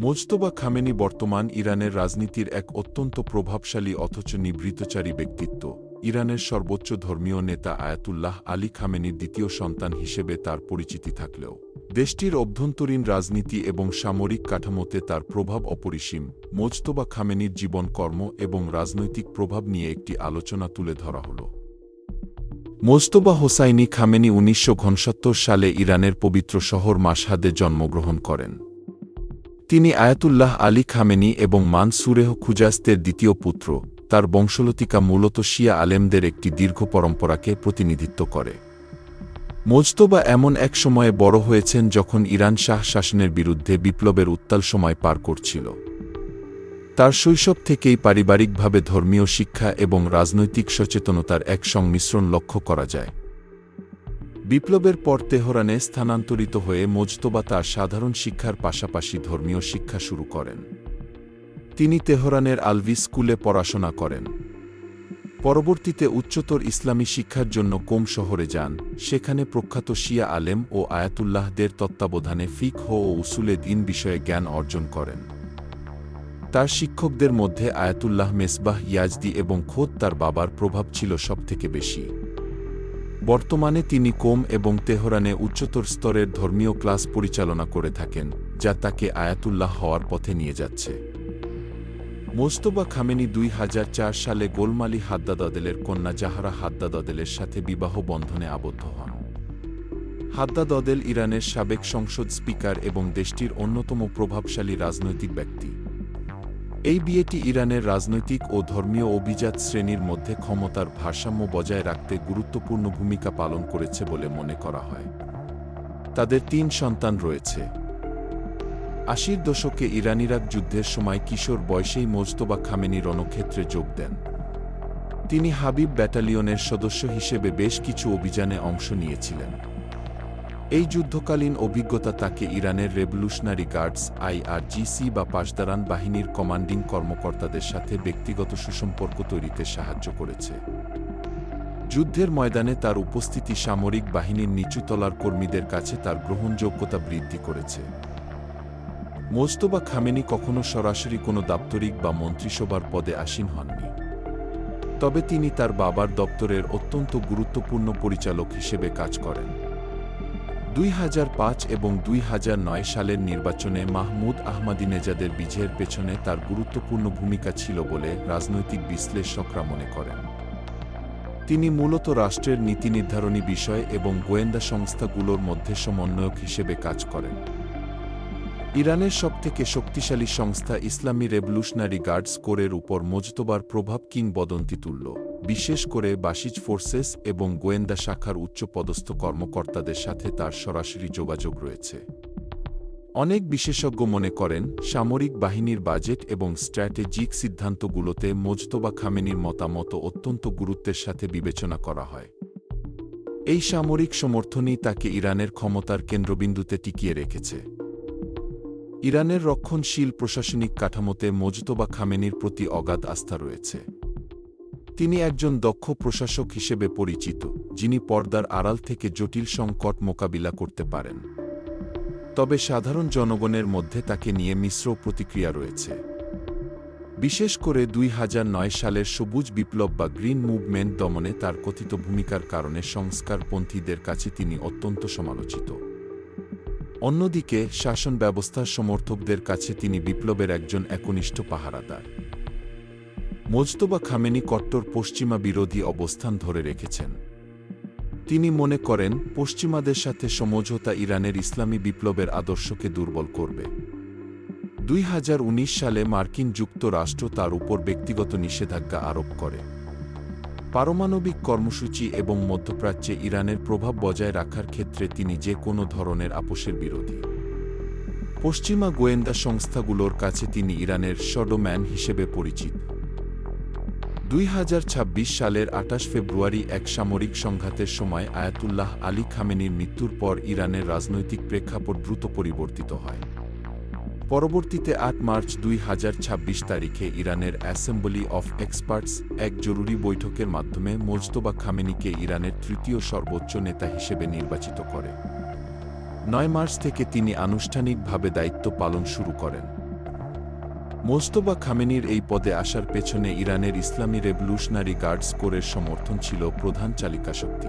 Mojtaba Khamenei বর্তমান ইরানের রাজনীতির এক অত্যন্ত প্রভাবশালী অথচ নিভৃতচারী ব্যক্তিত্ব। ইরানের সর্বোচ্চ ধর্মীয় নেতা আয়াতুল্লাহ আলী খামেনির দ্বিতীয় সন্তান হিসেবে তার পরিচিতি থাকলেও দেশটির অভ্যন্তরীণ রাজনীতি এবং সামরিক কাঠামোতে তার প্রভাব অপরিসীম। মোজতবা খামেনির জীবন, কর্ম এবং রাজনৈতিক প্রভাব নিয়ে একটি আলোচনা তুলে ধরা হল। মোজতবা হোসাইনি খামেনি 1969 সালে ইরানের পবিত্র শহর মাশহাদে জন্মগ্রহণ করেন। তিনি আয়াতুল্লাহ আলী খামেনি এবং মানসুরেহ খুজাস্তের দ্বিতীয় পুত্র। তার বংশলতিকা মূলত শিয়া আলেমদের একটি দীর্ঘ পরম্পরাকে প্রতিনিধিত্ব করে। মোজতবা এমন এক সময়ে বড় হয়েছেন যখন ইরান শাহ শাসনের বিরুদ্ধে বিপ্লবের উত্তাল সময় পার করছিল। তার শৈশব থেকেই পারিবারিকভাবে ধর্মীয় শিক্ষা এবং রাজনৈতিক সচেতনতার এক সংমিশ্রণ লক্ষ্য করা যায়। বিপ্লবের পর তেহরানে স্থানান্তরিত হয়ে মোজতবা তার সাধারণ শিক্ষার পাশাপাশি ধর্মীয় শিক্ষা শুরু করেন। তিনি তেহরানের আলভি স্কুলে পড়াশোনা করেন। পরবর্তীতে উচ্চতর ইসলামী শিক্ষার জন্য কোম শহরে যান। সেখানে প্রখ্যাত শিয়া আলেম ও আয়াতুল্লাহদের তত্ত্বাবধানে ফিকহ ও উসুলে দ্বীন বিষয়ে জ্ঞান অর্জন করেন। তার শিক্ষকদের মধ্যে আয়াতুল্লাহ মেসবাহ ইয়াজদি এবং খোদ তার বাবার প্রভাব ছিল সবথেকে বেশি। বর্তমানে তিনি কোম এবং তেহরানে উচ্চতর স্তরের ধর্মীয় ক্লাস পরিচালনা করে থাকেন, যা তাকে আয়াতুল্লাহ হওয়ার পথে নিয়ে যাচ্ছে। মোজতবা খামেনি 2004 সালে গোলমালি হাদ্দাদ-আদেলের কন্যা জাহরা হাদ্দাদ-আদেলের সাথে বিবাহ বন্ধনে আবদ্ধ হন। হাদ্দাদ-আদেল ইরানের সাবেক সংসদ স্পিকার এবং দেশটির অন্যতম প্রভাবশালী রাজনৈতিক ব্যক্তি। এই বিয়েটি ইরানের রাজনৈতিক ও ধর্মীয় অভিজাত শ্রেণীর মধ্যে ক্ষমতার ভারসাম্য বজায় রাখতে গুরুত্বপূর্ণ ভূমিকা পালন করেছে বলে মনে করা হয়। তাদের 3 সন্তান রয়েছে। 80-র দশকে ইরান-ইরাক যুদ্ধের সময় কিশোর বয়সেই মোজতবা খামেনি রণক্ষেত্রে যোগ দেন। তিনি হাবিব ব্যাটালিয়নের সদস্য হিসেবে বেশ কিছু অভিযানে অংশ নিয়েছিলেন। এই যুদ্ধকালীন অভিজ্ঞতা তাকে ইরানের রেভলিউশনারি গার্ডস IRGC বা পাসদারান বাহিনীর কমান্ডিং কর্মকর্তাদের সাথে ব্যক্তিগত সুসম্পর্ক তৈরিতে সাহায্য করেছে। যুদ্ধের ময়দানে তার উপস্থিতি সামরিক বাহিনীর নিচুতলার কর্মীদের কাছে তার গ্রহণযোগ্যতা বৃদ্ধি করেছে। মোজতবা খামেনি কখনো সরাসরি কোনো দাপ্তরিক বা মন্ত্রিসভার পদে আসীন হননি। তবে তিনি তার বাবার দপ্তরের অত্যন্ত গুরুত্বপূর্ণ পরিচালক হিসেবে কাজ করেন। 2005 এবং 2009 সালের নির্বাচনে মাহমুদ আহমাদিনেজাদের বিজয়ের পেছনে তার গুরুত্বপূর্ণ ভূমিকা ছিল বলে রাজনৈতিক বিশ্লেষকরা মনে করেন। তিনি মূলত রাষ্ট্রের নীতি নির্ধারণী বিষয় এবং গোয়েন্দা সংস্থাগুলোর মধ্যে সমন্বয়ক হিসেবে কাজ করেন। ইরানের সবথেকে শক্তিশালী সংস্থা ইসলামী রেভলিউশনারি গার্ডস কোরের উপর মোজতবার প্রভাব কিংবদন্তি তুল্য, বিশেষ করে বাসিজ ফোর্সেস এবং গোয়েন্দা শাখার উচ্চপদস্থ কর্মকর্তাদের সাথে তার সরাসরি যোগাযোগ রয়েছে। অনেক বিশেষজ্ঞ মনে করেন সামরিক বাহিনীর বাজেট এবং স্ট্র্যাটেজিক সিদ্ধান্তগুলোতে মোজতবা খামেনির মতামত অত্যন্ত গুরুত্বের সাথে বিবেচনা করা হয়। এই সামরিক সমর্থনই তাকে ইরানের ক্ষমতার কেন্দ্রবিন্দুতে টিকিয়ে রেখেছে। ইরানের রক্ষণশীল প্রশাসনিক কাঠামোতে মোজতবা খামেনির প্রতি অগাধ আস্থা রয়েছে। তিনি একজন দক্ষ প্রশাসক হিসেবে পরিচিত, যিনি পর্দার আড়াল থেকে জটিল সংকট মোকাবিলা করতে পারেন। তবে সাধারণ জনগণের মধ্যে তাকে নিয়ে মিশ্র প্রতিক্রিয়া রয়েছে। বিশেষ করে 2009 সালের সবুজ বিপ্লব বা গ্রিন মুভমেন্ট দমনে তার কথিত ভূমিকার কারণে সংস্কারপন্থীদের কাছে তিনি অত্যন্ত সমালোচিত। অন্যদিকে শাসন ব্যবস্থার সমর্থকদের কাছে তিনি বিপ্লবের একজন একনিষ্ঠ পাহারাদার। মোজতবা খামেনি কট্টর পশ্চিমা বিরোধী অবস্থান ধরে রেখেছেন। তিনি মনে করেন পশ্চিমাদের সাথে সমঝোতা ইরানের ইসলামী বিপ্লবের আদর্শকে দুর্বল করবে। 2019 সালে মার্কিন যুক্তরাষ্ট্র তার উপর ব্যক্তিগত নিষেধাজ্ঞা আরোপ করে। পারমাণবিক কর্মসূচি এবং মধ্যপ্রাচ্যে ইরানের প্রভাব বজায় রাখার ক্ষেত্রে তিনি যে কোনো ধরনের আপোষের বিরোধী। পশ্চিমা গোয়েন্দা সংস্থাগুলোর কাছে তিনি ইরানের শ্যাডো ম্যান হিসেবে পরিচিত। 2026 সালের 28 ফেব্রুয়ারি এক সামরিক সংঘাতের সময় আয়াতুল্লাহ আলী খামেনির মৃত্যুর পর ইরানের রাজনৈতিক প্রেক্ষাপট দ্রুত পরিবর্তিত হয়। পরবর্তীতে 8 মার্চ 2026 তারিখে ইরানের অ্যাসেম্বলি অফ এক্সপার্টস এক জরুরি বৈঠকের মাধ্যমে মোজতবা খামেনিকে ইরানের তৃতীয় সর্বোচ্চ নেতা হিসেবে নির্বাচিত করে। 9 মার্চ থেকে তিনি আনুষ্ঠানিকভাবে দায়িত্ব পালন শুরু করেন। মোজতবা খামেনির এই পদে আসার পেছনে ইরানের ইসলামী রেভলিউশনারি গার্ডস কোরের সমর্থন ছিল প্রধান চালিকাশক্তি।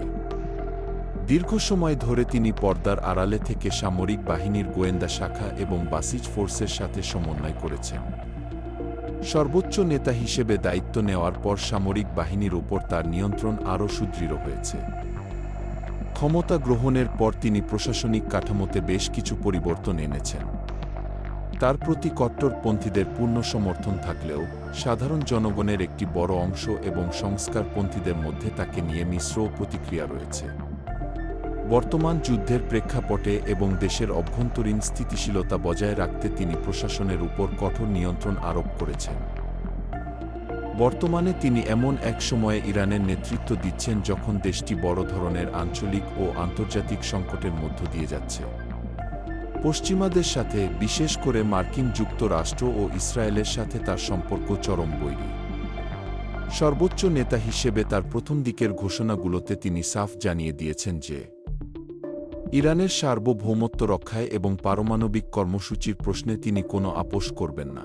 দীর্ঘ সময় ধরে তিনি পর্দার আড়ালে থেকে সামরিক বাহিনীর গোয়েন্দা শাখা এবং বাসিজ ফোর্সের সাথে সমন্বয় করেছেন। সর্বোচ্চ নেতা হিসেবে দায়িত্ব নেওয়ার পর সামরিক বাহিনীর ওপর তার নিয়ন্ত্রণ আরও সুদৃঢ় হয়েছে। ক্ষমতা গ্রহণের পর তিনি প্রশাসনিক কাঠামোতে বেশ কিছু পরিবর্তন এনেছেন। তার প্রতি কট্টরপন্থীদের পূর্ণ সমর্থন থাকলেও সাধারণ জনগণের একটি বড় অংশ এবং সংস্কারপন্থীদের মধ্যে তাকে নিয়ে মিশ্র প্রতিক্রিয়া রয়েছে। বর্তমান যুদ্ধের প্রেক্ষাপটে এবং দেশের অভ্যন্তরীণ স্থিতিশীলতা বজায় রাখতে তিনি প্রশাসনের উপর কঠোর নিয়ন্ত্রণ আরোপ করেছেন। বর্তমানে তিনি এমন এক সময়ে ইরানের নেতৃত্ব দিচ্ছেন যখন দেশটি বড় ধরনের আঞ্চলিক ও আন্তর্জাতিক সংকটের মধ্য দিয়ে যাচ্ছে। পশ্চিমাদের সাথে, বিশেষ করে মার্কিন যুক্তরাষ্ট্র ও ইসরায়েলের সাথে তার সম্পর্ক চরম বৈরী। সর্বোচ্চ নেতা হিসেবে তার প্রথম দিকের ঘোষণাগুলোতে তিনি সাফ জানিয়ে দিয়েছেন যে ইরানের সার্বভৌমত্ব রক্ষায় এবং পারমাণবিক কর্মসূচির প্রশ্নে তিনি কোনো আপোস করবেন না।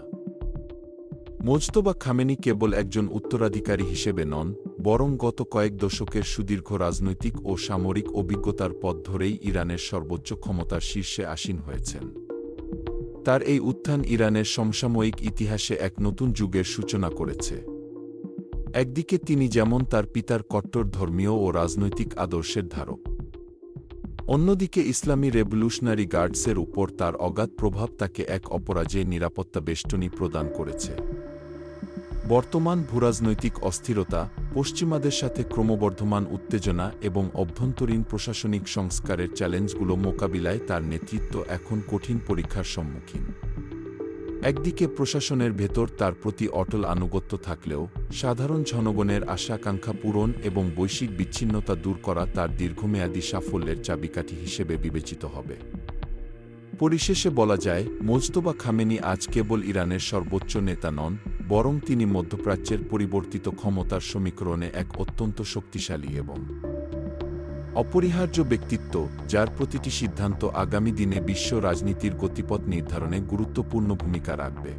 মোজতবা খামেনি কেবল একজন উত্তরাধিকারী হিসেবে নন, বরং গত কয়েক দশকের সুদীর্ঘ রাজনৈতিক ও সামরিক অভিজ্ঞতার পথ ধরেই ইরানের সর্বোচ্চ ক্ষমতার শীর্ষে আসীন হয়েছেন। তার এই উত্থান ইরানের সমসাময়িক ইতিহাসে এক নতুন যুগের সূচনা করেছে। একদিকে তিনি যেমন তার পিতার কট্টর ধর্মীয় ও রাজনৈতিক আদর্শের ধারক, অন্যদিকে ইসলামী রেভলিউশনারি গার্ডসের উপর তার অগাধ প্রভাব তাকে এক অপরাজেয় নিরাপত্তা বেষ্টনী প্রদান করেছে। বর্তমান ভূরাজনৈতিক অস্থিরতা, পশ্চিমাদের সাথে ক্রমবর্ধমান উত্তেজনা এবং অভ্যন্তরীণ প্রশাসনিক সংস্কারের চ্যালেঞ্জগুলো মোকাবিলায় তার নেতৃত্ব এখন কঠিন পরীক্ষার সম্মুখীন। একদিকে প্রশাসনের ভেতর তার প্রতি অটল আনুগত্য থাকলেও সাধারণ জনগণের আশা-আকাঙ্ক্ষা পূরণ এবং বৈশ্বিক বিচ্ছিন্নতা দূর করা তার দীর্ঘমেয়াদী সাফল্যের চাবিকাঠি হিসেবে বিবেচিত হবে। পরিশেষে বলা যায়, মোজতবা খামেনি আজ কেবল ইরানের সর্বোচ্চ নেতা নন, বরং তিনি মধ্যপ্রাচ্যের পরিবর্তিত ক্ষমতার সমীকরণে এক অত্যন্ত শক্তিশালী এবং অপরিহার্য ব্যক্তিত্ব, যার প্রতিটি সিদ্ধান্ত আগামী দিনে বিশ্ব রাজনীতির গতিপথ নির্ধারণে গুরুত্বপূর্ণ ভূমিকা রাখবে।